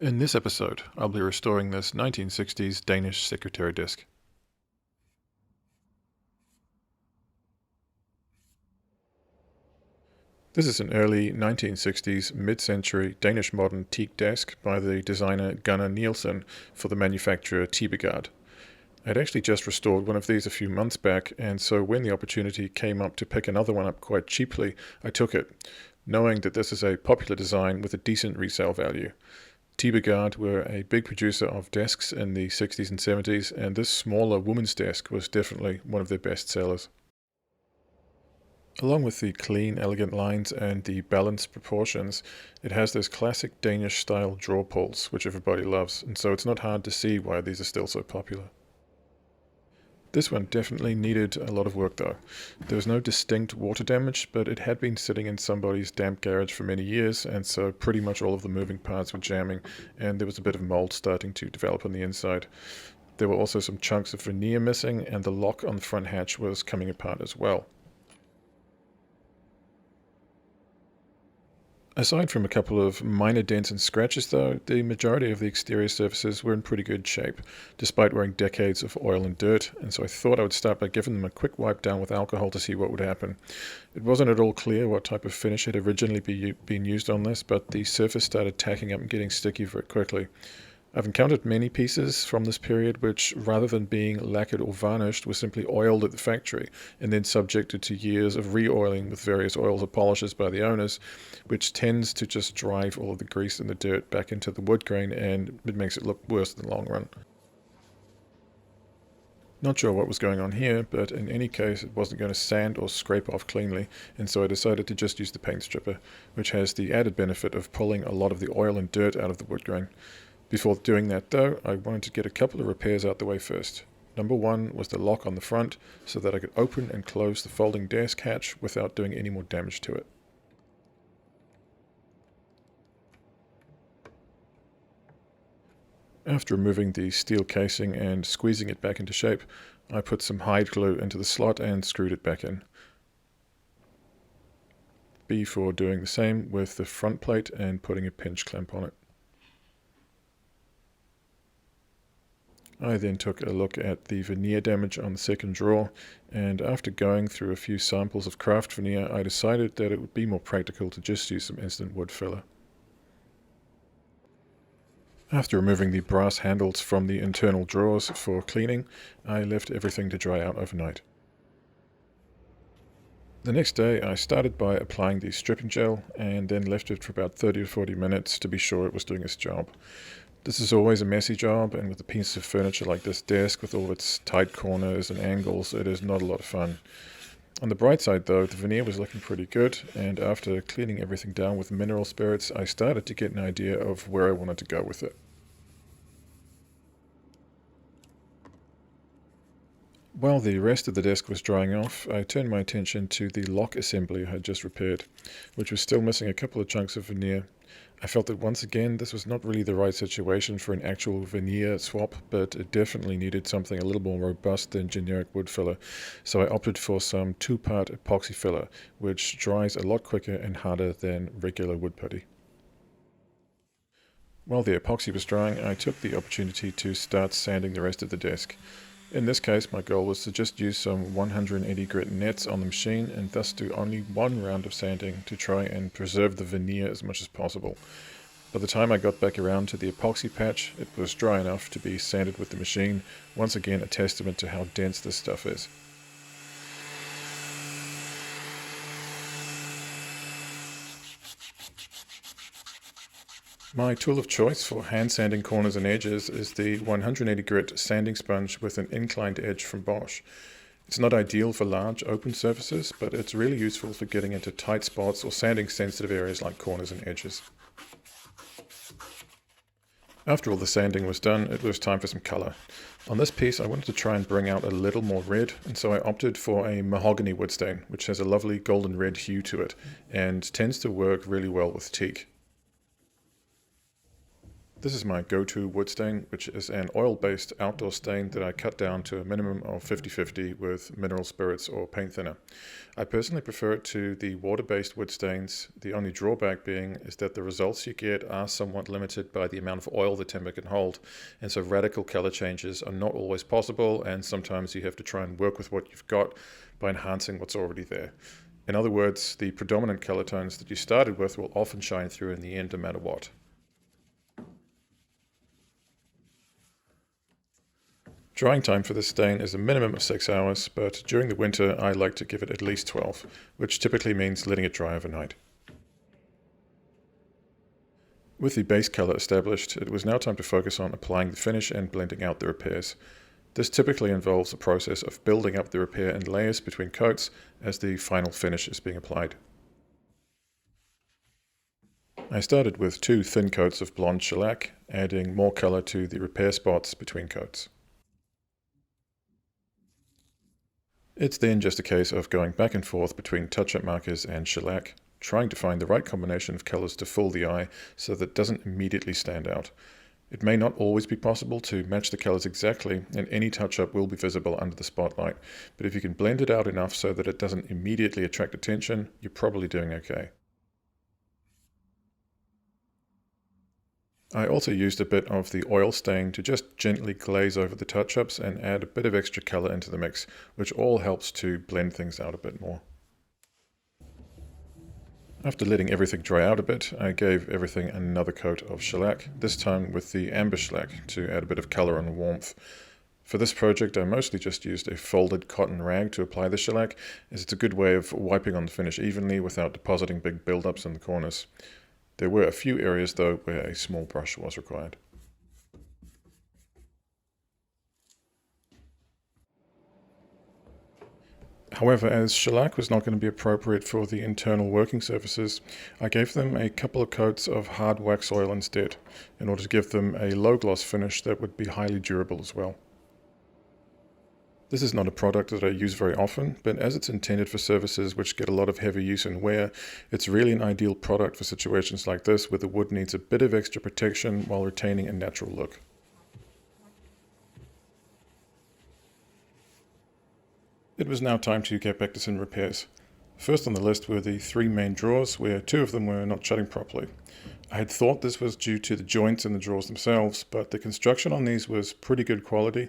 In this episode, I'll be restoring this 1960s Danish secretary desk. This is an early 1960s mid-century Danish modern teak desk by the designer Gunnar Nielsen for the manufacturer Tibergaard. I'd actually just restored one of these a few months back, and so when the opportunity came up to pick another one up quite cheaply, I took it, knowing that this is a popular design with a decent resale value. Tibergaard were a big producer of desks in the 60s and 70s, and this smaller woman's desk was definitely one of their best sellers. Along with the clean, elegant lines and the balanced proportions, it has those classic Danish-style drawer pulls, which everybody loves, and so it's not hard to see why these are still so popular. This one definitely needed a lot of work though. There was no distinct water damage, but it had been sitting in somebody's damp garage for many years, and so pretty much all of the moving parts were jamming, and there was a bit of mold starting to develop on the inside. There were also some chunks of veneer missing, and the lock on the front hatch was coming apart as well. Aside from a couple of minor dents and scratches though, the majority of the exterior surfaces were in pretty good shape, despite wearing decades of oil and dirt, and so I thought I would start by giving them a quick wipe down with alcohol to see what would happen. It wasn't at all clear what type of finish had originally been used on this, but the surface started tacking up and getting sticky very quickly. I've encountered many pieces from this period which, rather than being lacquered or varnished, were simply oiled at the factory and then subjected to years of re-oiling with various oils or polishes by the owners, which tends to just drive all of the grease and the dirt back into the wood grain, and it makes it look worse in the long run. Not sure what was going on here, but in any case it wasn't going to sand or scrape off cleanly, and so I decided to just use the paint stripper, which has the added benefit of pulling a lot of the oil and dirt out of the wood grain. Before doing that though, I wanted to get a couple of repairs out the way first. Number one was the lock on the front, so that I could open and close the folding desk hatch without doing any more damage to it. After removing the steel casing and squeezing it back into shape, I put some hide glue into the slot and screwed it back in. Before doing the same with the front plate and putting a pinch clamp on it. I then took a look at the veneer damage on the second drawer, and after going through a few samples of craft veneer, I decided that it would be more practical to just use some instant wood filler. After removing the brass handles from the internal drawers for cleaning, I left everything to dry out overnight. The next day I started by applying the stripping gel and then left it for about 30 to 40 minutes to be sure it was doing its job. This is always a messy job, and with a piece of furniture like this desk with all its tight corners and angles, it is not a lot of fun. On the bright side though, the veneer was looking pretty good, and after cleaning everything down with mineral spirits, I started to get an idea of where I wanted to go with it. While the rest of the desk was drying off, I turned my attention to the lock assembly I had just repaired, which was still missing a couple of chunks of veneer. I felt that once again this was not really the right situation for an actual veneer swap, but it definitely needed something a little more robust than generic wood filler, so I opted for some 2-part epoxy filler, which dries a lot quicker and harder than regular wood putty. While the epoxy was drying, I took the opportunity to start sanding the rest of the desk. In this case, my goal was to just use some 180 grit nets on the machine and thus do only one round of sanding to try and preserve the veneer as much as possible. By the time I got back around to the epoxy patch, it was dry enough to be sanded with the machine, once again a testament to how dense this stuff is. My tool of choice for hand sanding corners and edges is the 180 grit sanding sponge with an inclined edge from Bosch. It's not ideal for large open surfaces, but it's really useful for getting into tight spots or sanding sensitive areas like corners and edges. After all the sanding was done, it was time for some color. On this piece I wanted to try and bring out a little more red, and so I opted for a mahogany wood stain, which has a lovely golden red hue to it, and tends to work really well with teak. This is my go-to wood stain, which is an oil-based outdoor stain that I cut down to a minimum of 50-50 with mineral spirits or paint thinner. I personally prefer it to the water-based wood stains, the only drawback being is that the results you get are somewhat limited by the amount of oil the timber can hold, and so radical color changes are not always possible, and sometimes you have to try and work with what you've got by enhancing what's already there. In other words, the predominant color tones that you started with will often shine through in the end no matter what. Drying time for this stain is a minimum of 6 hours, but during the winter I like to give it at least 12, which typically means letting it dry overnight. With the base color established, it was now time to focus on applying the finish and blending out the repairs. This typically involves a process of building up the repair in layers between coats as the final finish is being applied. I started with 2 thin coats of blonde shellac, adding more color to the repair spots between coats. It's then just a case of going back and forth between touch-up markers and shellac, trying to find the right combination of colors to fool the eye so that it doesn't immediately stand out. It may not always be possible to match the colors exactly, and any touch-up will be visible under the spotlight, but if you can blend it out enough so that it doesn't immediately attract attention, you're probably doing okay. I also used a bit of the oil stain to just gently glaze over the touch-ups and add a bit of extra color into the mix, which all helps to blend things out a bit more. After letting everything dry out a bit, I gave everything another coat of shellac, this time with the amber shellac to add a bit of color and warmth. For this project I mostly just used a folded cotton rag to apply the shellac, as it's a good way of wiping on the finish evenly without depositing big build-ups in the corners. There were a few areas though where a small brush was required. However, as shellac was not going to be appropriate for the internal working surfaces, I gave them a couple of coats of hard wax oil instead, in order to give them a low gloss finish that would be highly durable as well. This is not a product that I use very often, but as it's intended for surfaces which get a lot of heavy use and wear, it's really an ideal product for situations like this where the wood needs a bit of extra protection while retaining a natural look. It was now time to get back to some repairs. First on the list were the 3 main drawers, where 2 of them were not shutting properly. I had thought this was due to the joints in the drawers themselves, but the construction on these was pretty good quality,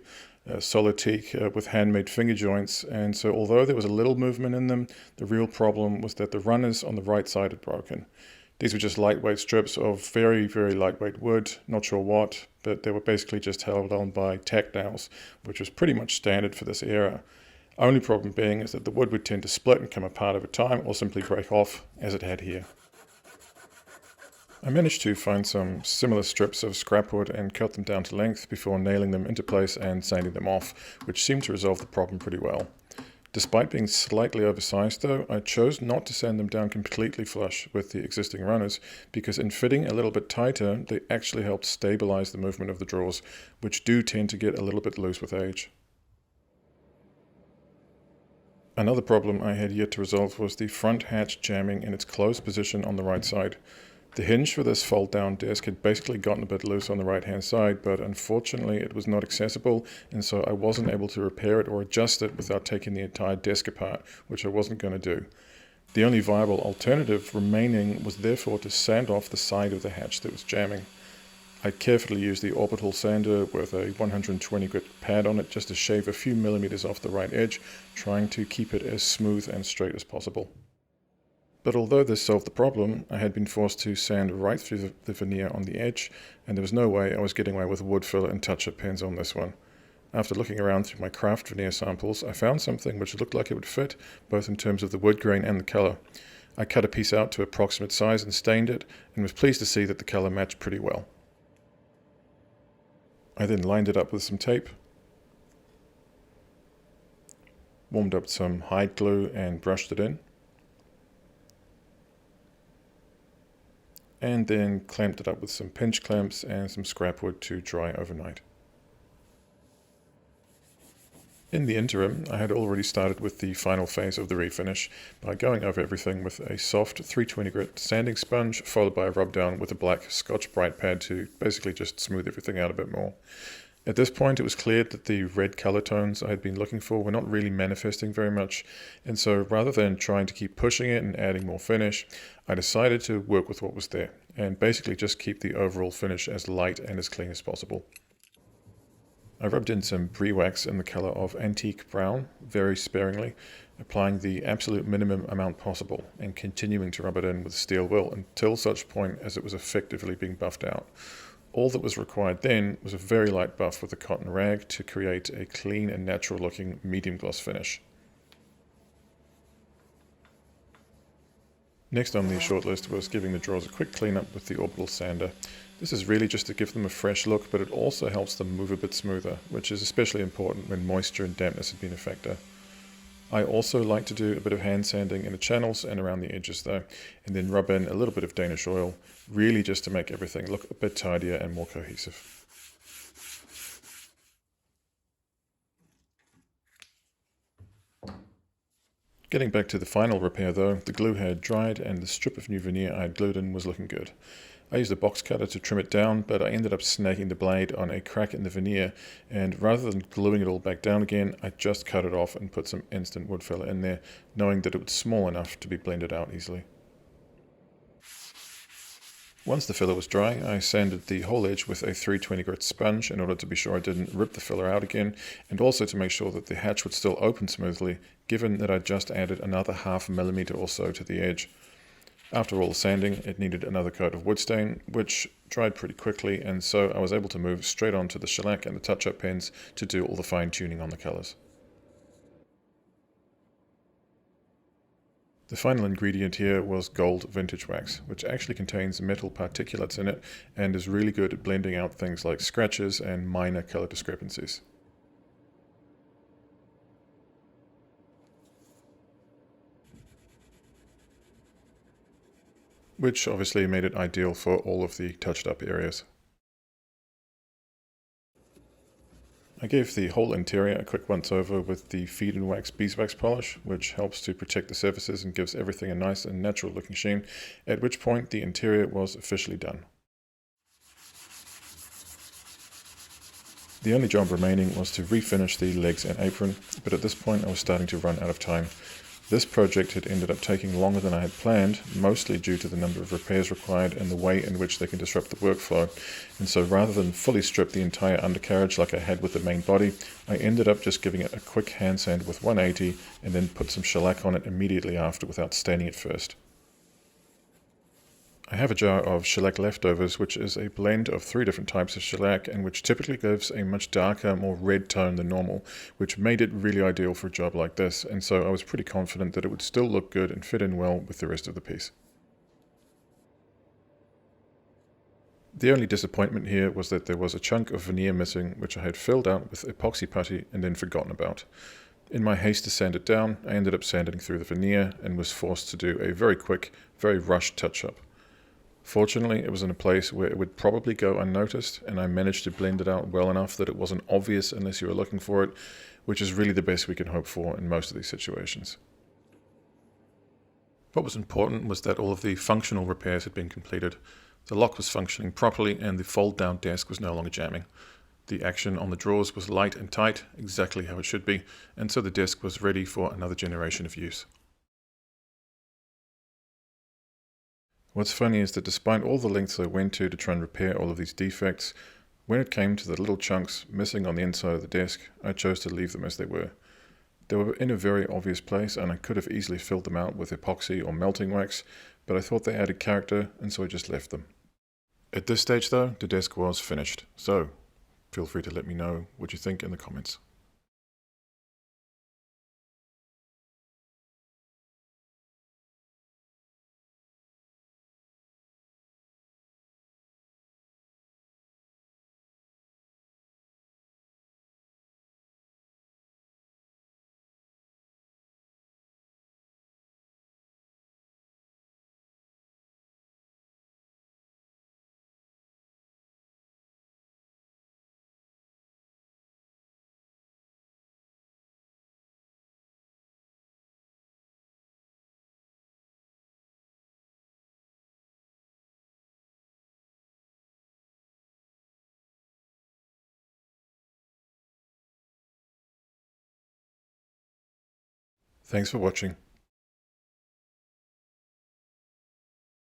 solid teak with handmade finger joints, and so although there was a little movement in them, the real problem was that the runners on the right side had broken. These were just lightweight strips of very, very lightweight wood, not sure what, but they were basically just held on by tack nails, which was pretty much standard for this era. Only problem being is that the wood would tend to split and come apart over time, or simply break off, as it had here. I managed to find some similar strips of scrap wood and cut them down to length before nailing them into place and sanding them off, which seemed to resolve the problem pretty well. Despite being slightly oversized though, I chose not to sand them down completely flush with the existing runners, because in fitting a little bit tighter, they actually helped stabilize the movement of the drawers, which do tend to get a little bit loose with age. Another problem I had yet to resolve was the front hatch jamming in its closed position on the right side. The hinge for this fold-down desk had basically gotten a bit loose on the right-hand side, but unfortunately it was not accessible, and so I wasn't able to repair it or adjust it without taking the entire desk apart, which I wasn't going to do. The only viable alternative remaining was therefore to sand off the side of the hatch that was jamming. I carefully used the orbital sander with a 120 grit pad on it just to shave a few millimeters off the right edge, trying to keep it as smooth and straight as possible. But although this solved the problem, I had been forced to sand right through the veneer on the edge, and there was no way I was getting away with wood filler and touch-up pens on this one. After looking around through my craft veneer samples, I found something which looked like it would fit, both in terms of the wood grain and the color. I cut a piece out to approximate size and stained it, and was pleased to see that the color matched pretty well. I then lined it up with some tape, warmed up some hide glue and brushed it in, and then clamped it up with some pinch clamps and some scrap wood to dry overnight. In the interim, I had already started with the final phase of the refinish by going over everything with a soft 320 grit sanding sponge, followed by a rub down with a black Scotch Brite pad to basically just smooth everything out a bit more. At this point, it was clear that the red color tones I had been looking for were not really manifesting very much, and so rather than trying to keep pushing it and adding more finish, I decided to work with what was there, and basically just keep the overall finish as light and as clean as possible. I rubbed in some brie wax in the color of antique brown, very sparingly, applying the absolute minimum amount possible and continuing to rub it in with steel wool until such point as it was effectively being buffed out. All that was required then was a very light buff with a cotton rag to create a clean and natural looking medium gloss finish. Next on the shortlist was giving the drawers a quick cleanup with the orbital sander. This is really just to give them a fresh look, but it also helps them move a bit smoother, which is especially important when moisture and dampness have been a factor. I also like to do a bit of hand sanding in the channels and around the edges though, and then rub in a little bit of Danish oil, really just to make everything look a bit tidier and more cohesive. Getting back to the final repair though, the glue had dried and the strip of new veneer I had glued in was looking good. I used a box cutter to trim it down, but I ended up snagging the blade on a crack in the veneer, and rather than gluing it all back down again, I just cut it off and put some instant wood filler in there, knowing that it was small enough to be blended out easily. Once the filler was dry, I sanded the whole edge with a 320 grit sponge in order to be sure I didn't rip the filler out again, and also to make sure that the hatch would still open smoothly, given that I just added another ½ millimeter or so to the edge. After all the sanding, it needed another coat of wood stain, which dried pretty quickly, and so I was able to move straight on to the shellac and the touch-up pens to do all the fine tuning on the colors. The final ingredient here was gold vintage wax, which actually contains metal particulates in it and is really good at blending out things like scratches and minor color discrepancies. Which obviously made it ideal for all of the touched up areas. I gave the whole interior a quick once over with the feed and wax beeswax polish, which helps to protect the surfaces and gives everything a nice and natural looking sheen, at which point the interior was officially done. The only job remaining was to refinish the legs and apron, but at this point I was starting to run out of time. This project had ended up taking longer than I had planned, mostly due to the number of repairs required and the way in which they can disrupt the workflow. And so rather than fully strip the entire undercarriage like I had with the main body, I ended up just giving it a quick hand sand with 180 and then put some shellac on it immediately after without staining it first. I have a jar of shellac leftovers, which is a blend of 3 different types of shellac and which typically gives a much darker, more red tone than normal, which made it really ideal for a job like this, and so I was pretty confident that it would still look good and fit in well with the rest of the piece. The only disappointment here was that there was a chunk of veneer missing, which I had filled out with epoxy putty and then forgotten about. In my haste to sand it down, I ended up sanding through the veneer and was forced to do a very quick, very rushed touch-up. Fortunately, it was in a place where it would probably go unnoticed, and I managed to blend it out well enough that it wasn't obvious unless you were looking for it, which is really the best we can hope for in most of these situations. What was important was that all of the functional repairs had been completed. The lock was functioning properly, and the fold-down desk was no longer jamming. The action on the drawers was light and tight, exactly how it should be, and so the desk was ready for another generation of use. What's funny is that despite all the lengths I went to try and repair all of these defects, when it came to the little chunks missing on the inside of the desk, I chose to leave them as they were. They were in a very obvious place and I could have easily filled them out with epoxy or melting wax, but I thought they added character and so I just left them. At this stage though, the desk was finished, so feel free to let me know what you think in the comments. Thanks for watching.